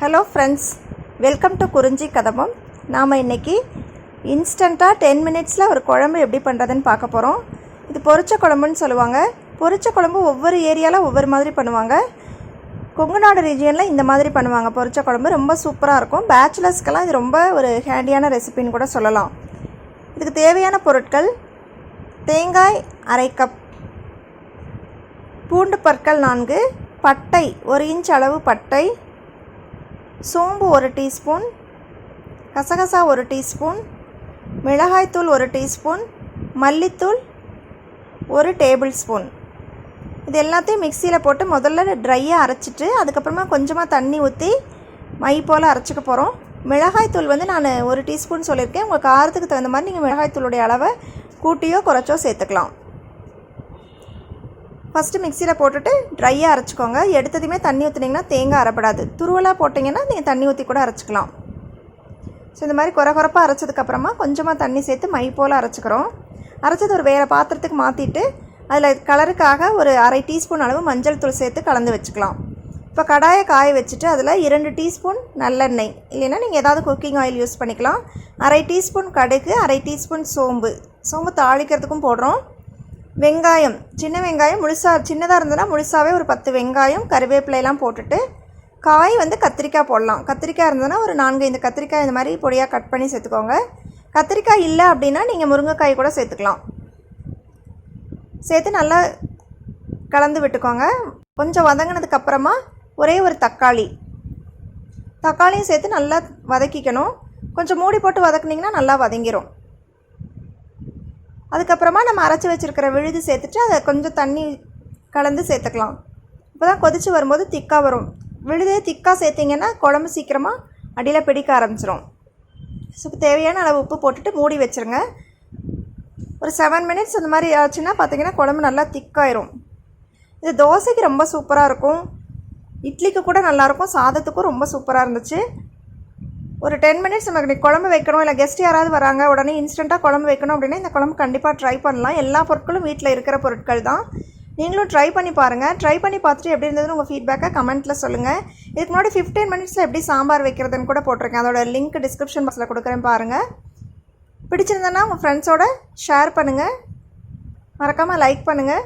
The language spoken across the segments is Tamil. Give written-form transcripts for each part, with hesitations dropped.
ஹலோ ஃப்ரெண்ட்ஸ், வெல்கம் டு குறிஞ்சிக்கதம்பம். நாம் இன்றைக்கி இன்ஸ்டண்ட்டாக 10 மினிட்ஸில் ஒரு குழம்பு எப்படி பண்ணுறதுன்னு பார்க்க போகிறோம். இது பொரிச்ச குழம்புன்னு சொல்லுவாங்க. பொரிச்ச குழம்பு ஒவ்வொரு ஏரியாவில் ஒவ்வொரு மாதிரி பண்ணுவாங்க. கொங்குநாடு ரீஜியனில் இந்த மாதிரி பண்ணுவாங்க. பொரிச்ச குழம்பு ரொம்ப சூப்பராக இருக்கும். பேச்சுலர்ஸ்க்கெல்லாம் இது ரொம்ப ஒரு ஹேண்டியான ரெசிபின்னு கூட சொல்லலாம். இதுக்கு தேவையான பொருட்கள்: தேங்காய் 1/2 கப், பூண்டு பற்கள் 4, பட்டை 1 இன்ச் அளவு பட்டை, சோம்பு 1 டீஸ்பூன், கசகசா 1 டீஸ்பூன், மிளகாய்த்தூள் 1 டீஸ்பூன், மல்லித்தூள் 1 டேபிள் ஸ்பூன். இது எல்லாத்தையும் மிக்சியில் போட்டு முதல்ல ட்ரையாக அரைச்சிட்டு அதுக்கப்புறமா கொஞ்சமாக தண்ணி ஊற்றி மை போல் அரைச்சிக்க போகிறோம். மிளகாய்த்தூள் நான் 1 டீஸ்பூன் சொல்லியிருக்கேன். உங்கள் காரத்துக்கு தகுந்த மாதிரி நீங்கள் மிளகாய்த்தூளுடைய அளவை கூட்டியோ குறைச்சோ சேர்த்துக்கலாம். ஃபஸ்ட்டு மிக்சியில் போட்டுட்டு ட்ரையாக அரைச்சிக்கோங்க. எடுத்ததுமே தண்ணி ஊற்றினீங்கன்னா தேங்காய் அரைப்படாது. துருவலாக போட்டிங்கன்னா நீங்கள் தண்ணி ஊற்றி கூட அரைச்சிக்கலாம். ஸோ இந்த மாதிரி குறப்பாக அரைச்சதுக்கப்புறமா கொஞ்சமாக தண்ணி சேர்த்து மை போல் அரைச்சிக்கிறோம். அரைச்சது ஒரு வேறு பாத்திரத்துக்கு மாற்றிட்டு அதில் கலருக்காக ஒரு 1/2 டீஸ்பூன் அளவு மஞ்சள் தூள் சேர்த்து கலந்து வச்சுக்கலாம். இப்போ கடாயை காய வச்சுட்டு அதில் 2 டீஸ்பூன் நல்லெண்ணெய், இல்லைன்னா நீங்கள் ஏதாவது குக்கிங் ஆயில் யூஸ் பண்ணிக்கலாம். 1/2 டீஸ்பூன் கடுகு, 1/2 டீஸ்பூன் சோம்பு தாளிக்கிறதுக்கும் போடுறோம். வெங்காயம், சின்ன வெங்காயம் சின்னதாக இருந்ததுன்னா முழுசாகவே ஒரு 10 வெங்காயம், கருவேப்பிலையெல்லாம் போட்டுட்டு, காய் கத்திரிக்காய் போடலாம். கத்திரிக்காய் இருந்ததுன்னா ஒரு 4-5 கத்திரிக்காய் இந்த மாதிரி பொடியாக கட் பண்ணி சேர்த்துக்கோங்க. கத்திரிக்காய் இல்லை அப்படின்னா நீங்கள் முருங்கைக்காய் கூட சேர்த்துக்கலாம். சேர்த்து நல்லா கலந்து விட்டுக்கோங்க. கொஞ்சம் வதங்கினதுக்கப்புறமா ஒரே ஒரு தக்காளியும் சேர்த்து நல்லா வதக்கிக்கணும். கொஞ்சம் மூடி போட்டு வதக்குனிங்கன்னா நல்லா வதங்கிடும். அதுக்கப்புறமா நம்ம அரைச்சி வச்சுருக்கிற விழுது சேர்த்துட்டு அதை கொஞ்சம் தண்ணி கலந்து சேர்த்துக்கலாம். இப்போ தான் கொதித்து வரும்போது திக்காக வரும். விழுதே திக்காக சேர்த்திங்கன்னா குழம்பு சீக்கிரமாக அடியில் பிடிக்க ஆரம்பிச்சிடும். ஸோ தேவையான அளவு உப்பு போட்டுட்டு மூடி வச்சுருங்க. ஒரு 7 மினிட்ஸ் அந்த மாதிரி ஆச்சுன்னா பார்த்திங்கன்னா குழம்பு நல்லா திக்காயிரும். இது தோசைக்கு ரொம்ப சூப்பராக இருக்கும், இட்லிக்கு கூட நல்லாயிருக்கும், சாதத்துக்கும் ரொம்ப சூப்பராக இருந்துச்சு. ஒரு 10 மினிட்ஸ் நமக்கு குழம்பு வைக்கணும், இல்லை கெஸ்ட் யாராவது வராங்க உடனே இன்ஸ்டண்ட்டாக குழம்பு வைக்கணும் அப்படின்னா இந்த குழம்பு கண்டிப்பாக ட்ரை பண்ணலாம். எல்லா பொருட்களும் வீட்டில் இருக்கிற பொருட்கள் தான். நீங்களும் ட்ரை பண்ணி பாருங்கள். ட்ரை பண்ணி பார்த்துட்டு எப்படி இருந்ததுன்னு உங்கள் ஃபீட்பேக்கை கமெண்ட்டில் சொல்லுங்கள். இதுக்கு முன்னாடி 15 மினிட்ஸில் எப்படி சாம்பார் வைக்கிறதுன்னு கூட போட்டிருக்கேன். அதோட லிங்க் டிஸ்கிரிப்ஷன் பாக்ஸில் கொடுக்குறேன், பாருங்கள். பிடிச்சிருந்தேன்னா உங்கள் ஃப்ரெண்ட்ஸோட ஷேர் பண்ணுங்கள். மறக்காமல் லைக் பண்ணுங்கள்.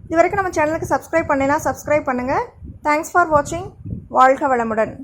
இது வரைக்கும் நம்ம சேனலுக்கு சப்ஸ்கிரைப் பண்ணலைன்னா சப்ஸ்கிரைப் பண்ணுங்கள். தேங்க்ஸ் ஃபார் வாட்சிங். வாழ்க வளமுடன்.